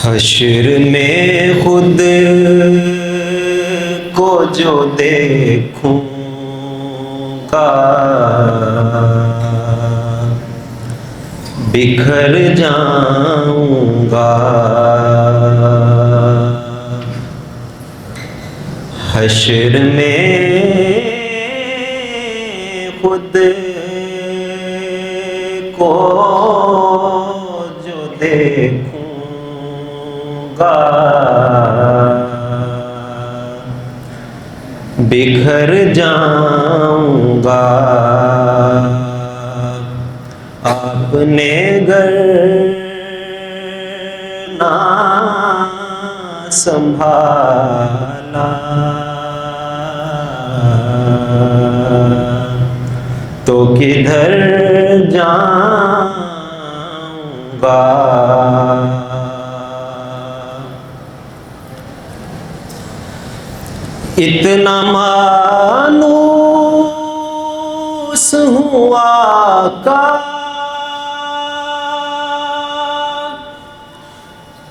हश्र में खुद को जो देखूंगा बिखर जाऊंगा। हश्र में खुद को जो देखूंगा बिखर जाऊंगा। आपने गर ना संभाला तो किधर जाऊंगा। इतना मानूस हुआ का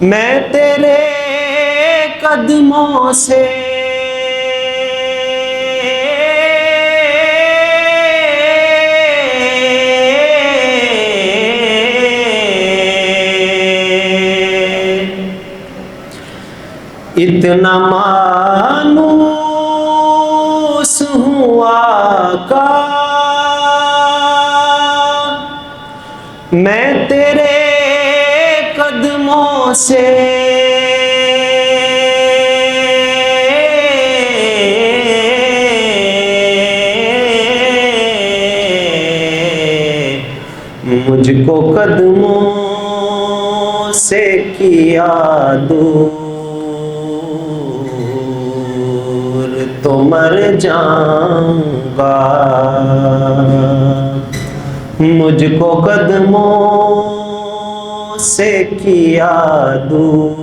मैं तेरे कदमों से इतना मानूस हुआ का मैं तेरे कदमों से मुझको कदमों से किया दूर तो मर जाऊंगा। मुझको कदमों से किया दूर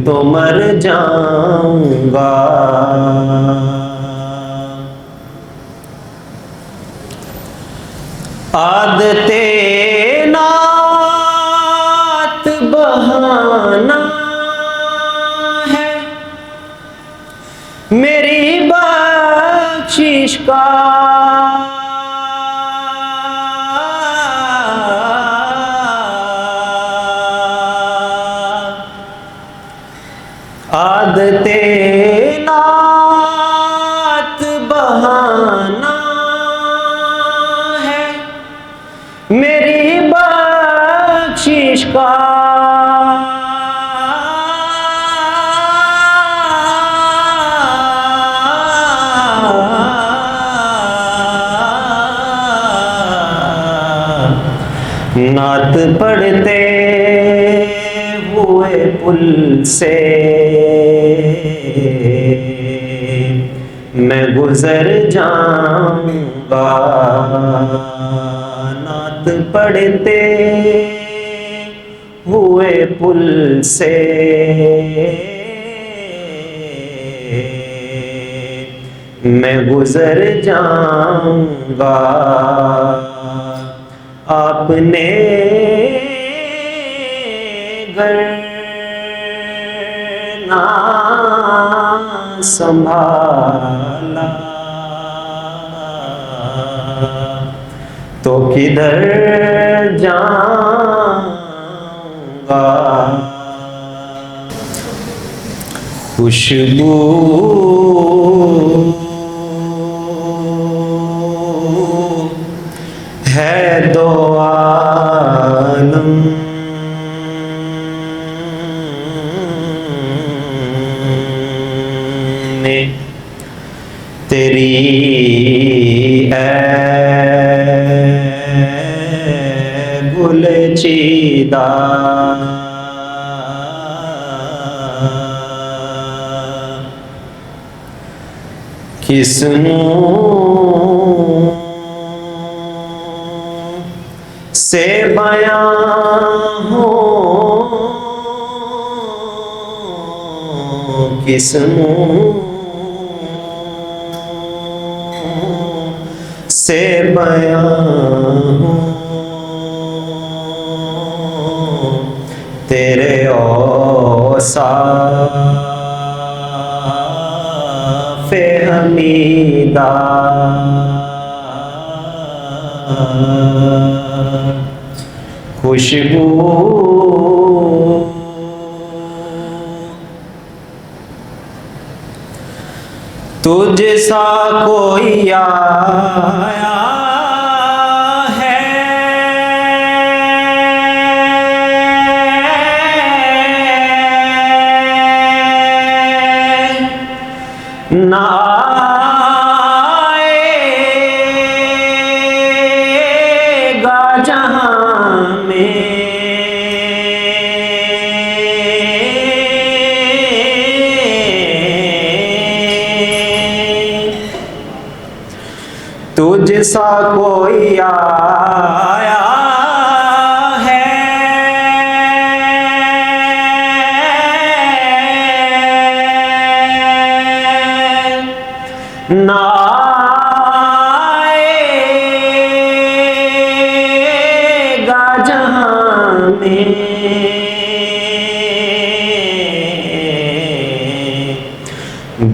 तो मर जाऊंगा। आदते नात बहाना है मेरी बख्शिश का। आदते नात बहाना है मेरी बख्शिश का। नात पढ़ते हुए पुल से मैं गुजर जाऊंगा। नात पढ़ते हुए पुल से मैं गुजर जाऊंगा। आपने गर ना संभाला तो किधर जाऊंगा। खुशबू है दो आलम में तेरी गुलचिदा। किस्मों से बयां हो किस्मों से बयां हो औसाफ़े हमीदा खुशबू तुझसा कोई आया है ना आएगा जहां में तुझसा कोई आया है ना आएगा जहां में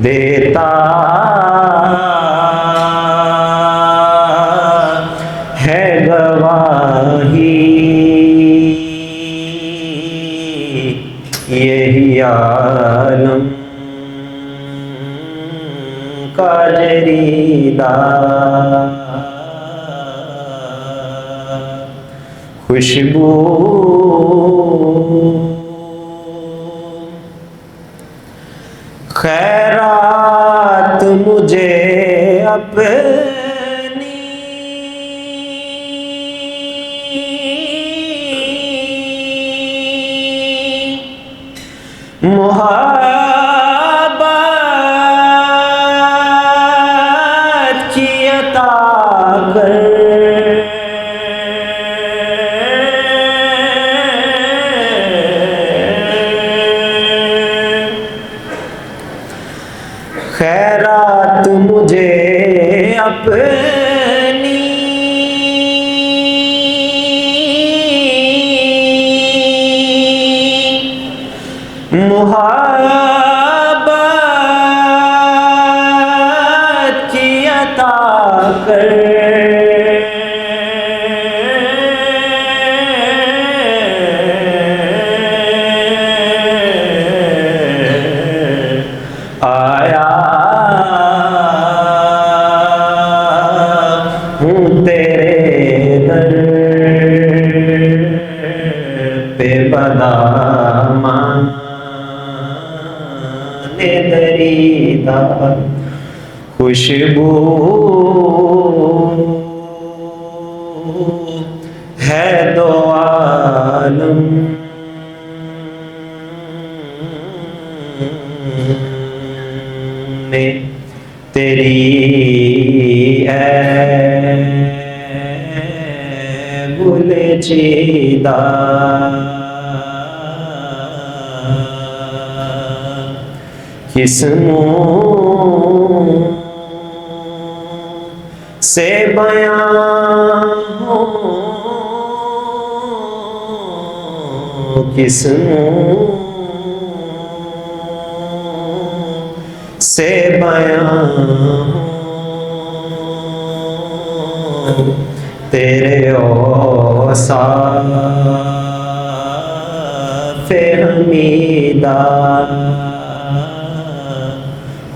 देता है गवाही यही आलम का जरीदा खुशबू खैरात मुझे अपनी मोहब्बत की अता कर खैरात मुझे अपनी मोहब्बत की अता कर आया हूँ तेरे दर पे बदामाने दरीदा खुशबू है दो आलम में तेरी गुले चीदा किस्मों से बयां हो किस्मों से बयां हो तेरे औसाफ़े हमीदा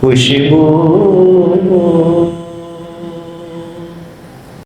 खुशबू